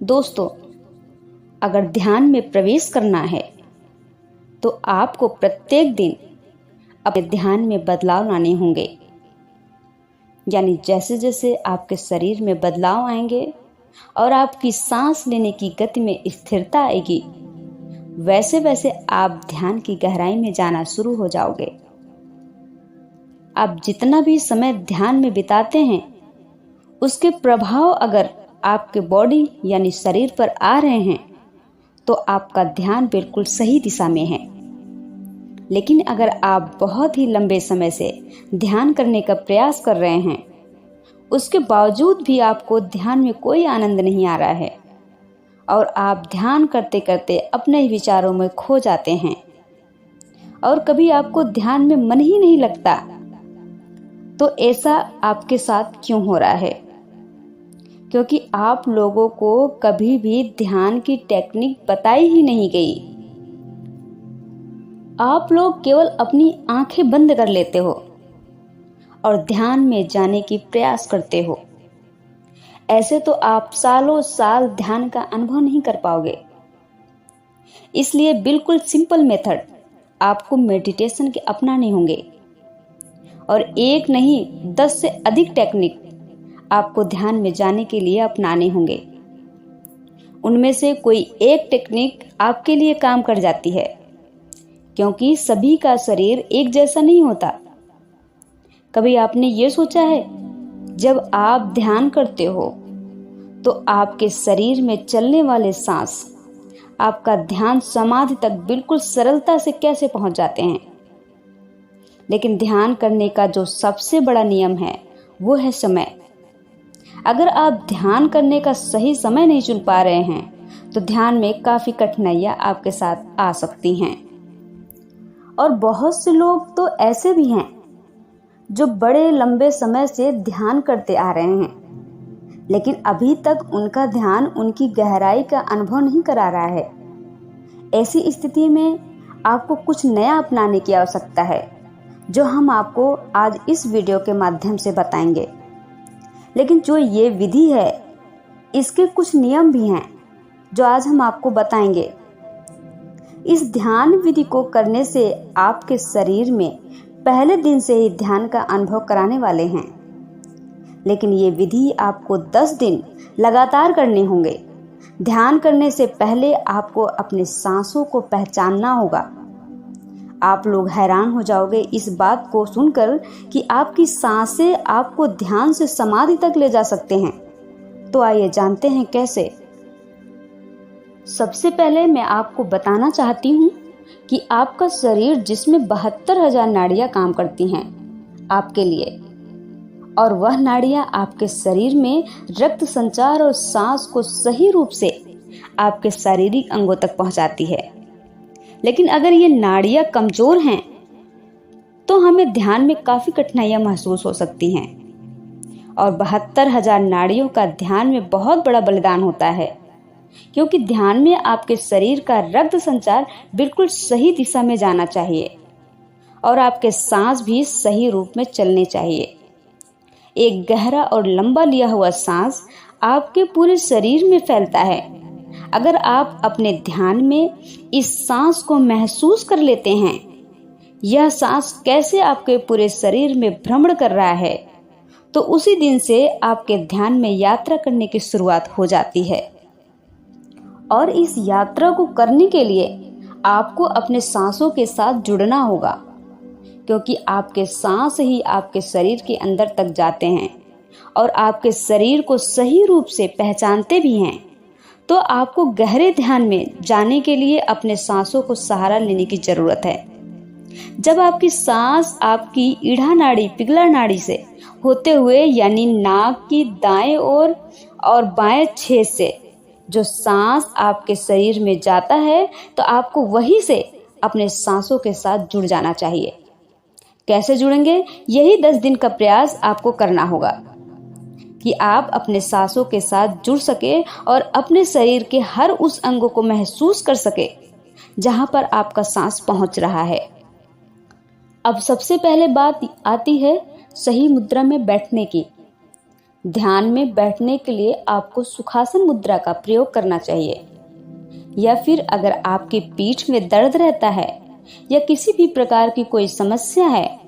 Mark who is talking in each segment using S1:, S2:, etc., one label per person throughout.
S1: दोस्तों, अगर ध्यान में प्रवेश करना है तो आपको प्रत्येक दिन अपने ध्यान में बदलाव लाने होंगे। यानी जैसे जैसे आपके शरीर में बदलाव आएंगे और आपकी सांस लेने की गति में स्थिरता आएगी, वैसे वैसे आप ध्यान की गहराई में जाना शुरू हो जाओगे। आप जितना भी समय ध्यान में बिताते हैं, उसके प्रभाव अगर आपके बॉडी यानी शरीर पर आ रहे हैं तो आपका ध्यान बिल्कुल सही दिशा में है। लेकिन अगर आप बहुत ही लंबे समय से ध्यान करने का प्रयास कर रहे हैं, उसके बावजूद भी आपको ध्यान में कोई आनंद नहीं आ रहा है और आप ध्यान करते करते अपने ही विचारों में खो जाते हैं और कभी आपको ध्यान में मन ही नहीं लगता, तो ऐसा आपके साथ क्यों हो रहा है? क्योंकि आप लोगों को कभी भी ध्यान की टेक्निक बताई ही नहीं गई। आप लोग केवल अपनी आंखें बंद कर लेते हो और ध्यान में जाने की प्रयास करते हो। ऐसे तो आप सालों साल ध्यान का अनुभव नहीं कर पाओगे। इसलिए बिल्कुल सिंपल मेथड आपको मेडिटेशन के अपनाने होंगे और एक नहीं 10 से अधिक टेक्निक आपको ध्यान में जाने के लिए अपनाने होंगे। उनमें से कोई एक टेक्निक आपके लिए काम कर जाती है, क्योंकि सभी का शरीर एक जैसा नहीं होता। कभी आपने ये सोचा है, जब आप ध्यान करते हो तो आपके शरीर में चलने वाले सांस आपका ध्यान समाधि तक बिल्कुल सरलता से कैसे पहुंच जाते हैं? लेकिन ध्यान करने का जो सबसे बड़ा नियम है वो है समय। अगर आप ध्यान करने का सही समय नहीं चुन पा रहे हैं तो ध्यान में काफ़ी कठिनाइयाँ आपके साथ आ सकती हैं। और बहुत से लोग तो ऐसे भी हैं जो बड़े लंबे समय से ध्यान करते आ रहे हैं, लेकिन अभी तक उनका ध्यान उनकी गहराई का अनुभव नहीं करा रहा है। ऐसी स्थिति में आपको कुछ नया अपनाने की आवश्यकता है, जो हम आपको आज इस वीडियो के माध्यम से बताएंगे। लेकिन जो ये विधि है, इसके कुछ नियम भी हैं जो आज हम आपको बताएंगे। इस ध्यान विधि को करने से आपके शरीर में पहले दिन से ही ध्यान का अनुभव कराने वाले हैं। लेकिन ये विधि आपको 10 दिन लगातार करने होंगे। ध्यान करने से पहले आपको अपने सांसों को पहचानना होगा। आप लोग हैरान हो जाओगे इस बात को सुनकर कि आपकी सांसें आपको ध्यान से समाधि तक ले जा सकते हैं। तो आइए जानते हैं कैसे। सबसे पहले मैं आपको बताना चाहती हूँ कि आपका शरीर, जिसमें 72,000 नाड़ियाँ काम करती हैं आपके लिए, और वह नाड़ियाँ आपके शरीर में रक्त संचार और सांस को सही रूप से आपके शारीरिक अंगों तक पहुँचाती है। लेकिन अगर ये नाड़ियाँ कमज़ोर हैं तो हमें ध्यान में काफ़ी कठिनाइयाँ महसूस हो सकती हैं। और 72,000 नाड़ियों का ध्यान में बहुत बड़ा बलिदान होता है, क्योंकि ध्यान में आपके शरीर का रक्त संचार बिल्कुल सही दिशा में जाना चाहिए और आपके सांस भी सही रूप में चलने चाहिए। एक गहरा और लंबा लिया हुआ सांस आपके पूरे शरीर में फैलता है। अगर आप अपने ध्यान में इस सांस को महसूस कर लेते हैं, यह सांस कैसे आपके पूरे शरीर में भ्रमण कर रहा है, तो उसी दिन से आपके ध्यान में यात्रा करने की शुरुआत हो जाती है। और इस यात्रा को करने के लिए आपको अपने सांसों के साथ जुड़ना होगा, क्योंकि आपके सांस ही आपके शरीर के अंदर तक जाते हैं और आपके शरीर को सही रूप से पहचानते भी हैं। तो आपको गहरे ध्यान में जाने के लिए अपने सांसों को सहारा लेने की जरूरत है। जब आपकी सांस आपकी ईढ़ा नाड़ी, पिघला नाड़ी से होते हुए, यानी नाक की दाएं ओर और बाएं छेद से जो सांस आपके शरीर में जाता है, तो आपको वहीं से अपने सांसों के साथ जुड़ जाना चाहिए। कैसे जुड़ेंगे? यही 10 दिन का प्रयास आपको करना होगा कि आप अपने सांसों के साथ जुड़ सके और अपने शरीर के हर उस अंग को महसूस कर सके जहां पर आपका सांस पहुंच रहा है। अब सबसे पहले बात आती है सही मुद्रा में बैठने की। ध्यान में बैठने के लिए आपको सुखासन मुद्रा का प्रयोग करना चाहिए, या फिर अगर आपकी पीठ में दर्द रहता है या किसी भी प्रकार की कोई समस्या है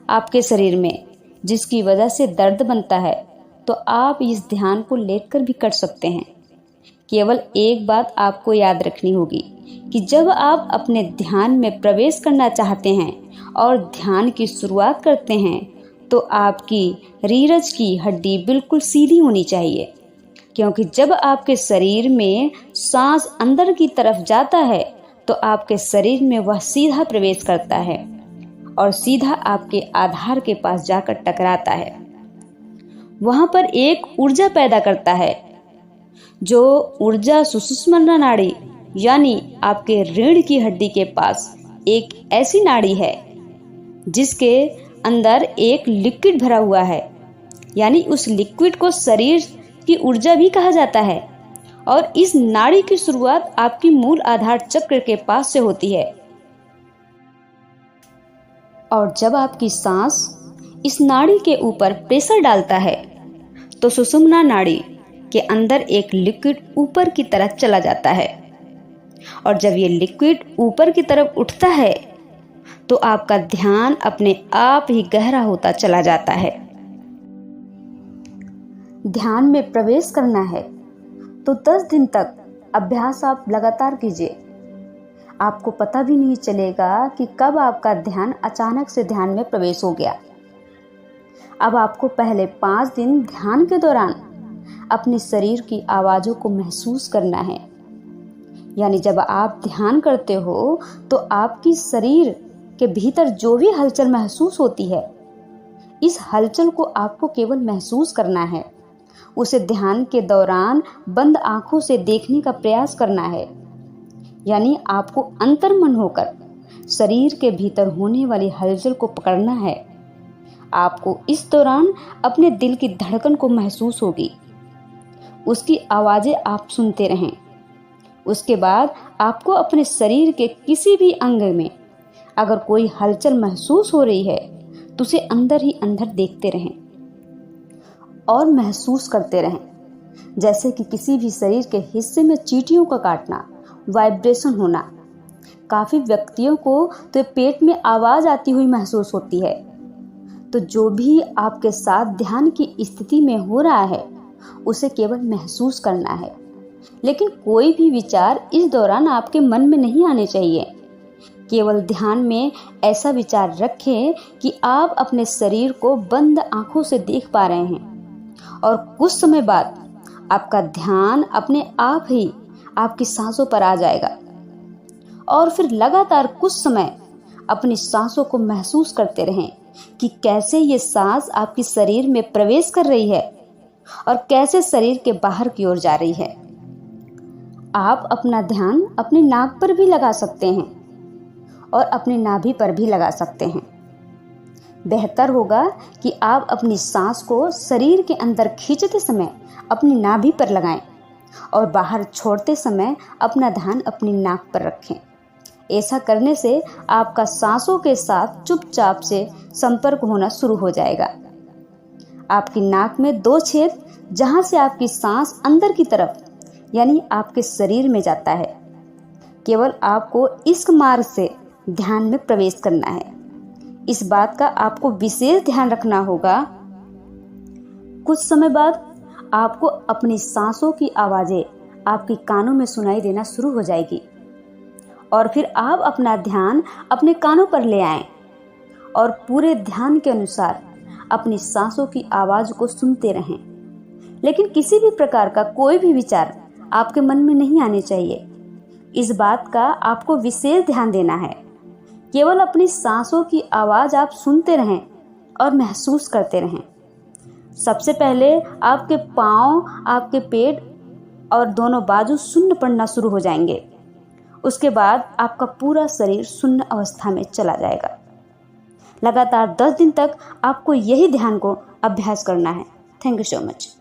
S1: आपके शरीर में जिसकी वजह से दर्द बनता है, तो आप इस ध्यान को लेटकर भी कर सकते हैं। केवल एक बात आपको याद रखनी होगी कि जब आप अपने ध्यान में प्रवेश करना चाहते हैं और ध्यान की शुरुआत करते हैं, तो आपकी रीढ़ की हड्डी बिल्कुल सीधी होनी चाहिए, क्योंकि जब आपके शरीर में सांस अंदर की तरफ जाता है तो आपके शरीर में वह सीधा प्रवेश करता है और सीधा आपके आधार के पास जाकर टकराता है। वहां पर एक ऊर्जा पैदा करता है, जो ऊर्जा सुषुम्ना नाड़ी यानी आपके रीढ़ की हड्डी के पास एक ऐसी नाड़ी है जिसके अंदर एक लिक्विड भरा हुआ है, यानी उस लिक्विड को शरीर की ऊर्जा भी कहा जाता है। और इस नाड़ी की शुरुआत आपकी मूल आधार चक्र के पास से होती है। और जब आपकी सांस इस नाड़ी के ऊपर प्रेशर डालता है तो सुषुम्ना नाड़ी के अंदर एक लिक्विड ऊपर की तरफ चला जाता है, और जब ये लिक्विड ऊपर की तरफ उठता है तो आपका ध्यान अपने आप ही गहरा होता चला जाता है। ध्यान में प्रवेश करना है तो 10 दिन तक अभ्यास आप लगातार कीजिए। आपको पता भी नहीं चलेगा कि कब आपका ध्यान अचानक से ध्यान में प्रवेश हो गया। अब आपको पहले 5 दिन ध्यान के दौरान अपने शरीर की आवाज़ों को महसूस करना है। यानी जब आप ध्यान करते हो तो आपकी शरीर के भीतर जो भी हलचल महसूस होती है, इस हलचल को आपको केवल महसूस करना है। उसे ध्यान के दौरान बंद आंखों से देखने का प्रयास करना है। यानी आपको अंतर्मन होकर शरीर के भीतर होने वाली हलचल को पकड़ना है। आपको इस दौरान अपने दिल की धड़कन को महसूस होगी, उसकी आवाज़ें आप सुनते रहें। उसके बाद आपको अपने शरीर के किसी भी अंग में अगर कोई हलचल महसूस हो रही है तो उसे अंदर ही अंदर देखते रहें और महसूस करते रहें, जैसे कि किसी भी शरीर के हिस्से में चींटियों का काटना, वाइब्रेशन होना। काफ़ी व्यक्तियों को तो पेट में आवाज़ आती हुई महसूस होती है। तो जो भी आपके साथ ध्यान की स्थिति में हो रहा है उसे केवल महसूस करना है, लेकिन कोई भी विचार इस दौरान आपके मन में नहीं आने चाहिए। केवल ध्यान में ऐसा विचार रखें कि आप अपने शरीर को बंद आंखों से देख पा रहे हैं, और कुछ समय बाद आपका ध्यान अपने आप ही आपकी सांसों पर आ जाएगा। और फिर लगातार कुछ समय अपनी सांसों को महसूस करते रहें कि कैसे ये सांस आपके शरीर में प्रवेश कर रही है और कैसे शरीर के बाहर की ओर जा रही है। आप अपना ध्यान अपने नाक पर भी लगा सकते हैं और अपनी नाभि पर भी लगा सकते हैं। बेहतर होगा कि आप अपनी सांस को शरीर के अंदर खींचते समय अपनी नाभि पर लगाएं और बाहर छोड़ते समय अपना ध्यान अपनी नाक पर रखें। ऐसा करने से आपका सांसों के साथ चुपचाप से संपर्क होना शुरू हो जाएगा। आपकी नाक में 2 छेद, जहां से आपकी सांस अंदर की तरफ यानी आपके शरीर में जाता है। केवल आपको इस मार्ग से ध्यान में प्रवेश करना है। इस बात का आपको विशेष ध्यान रखना होगा। कुछ समय बाद आपको अपनी सांसों की आवाज़ें आपके कानों में सुनाई देना शुरू हो जाएगी, और फिर आप अपना ध्यान अपने कानों पर ले आएं और पूरे ध्यान के अनुसार अपनी सांसों की आवाज़ को सुनते रहें। लेकिन किसी भी प्रकार का कोई भी विचार आपके मन में नहीं आने चाहिए। इस बात का आपको विशेष ध्यान देना है। केवल अपनी सांसों की आवाज़ आप सुनते रहें और महसूस करते रहें। सबसे पहले आपके पाँव, आपके पेट और दोनों बाजू शून्य पड़ना शुरू हो जाएंगे। उसके बाद आपका पूरा शरीर शून्य अवस्था में चला जाएगा। लगातार 10 दिन तक आपको यही ध्यान को अभ्यास करना है। Thank you so much.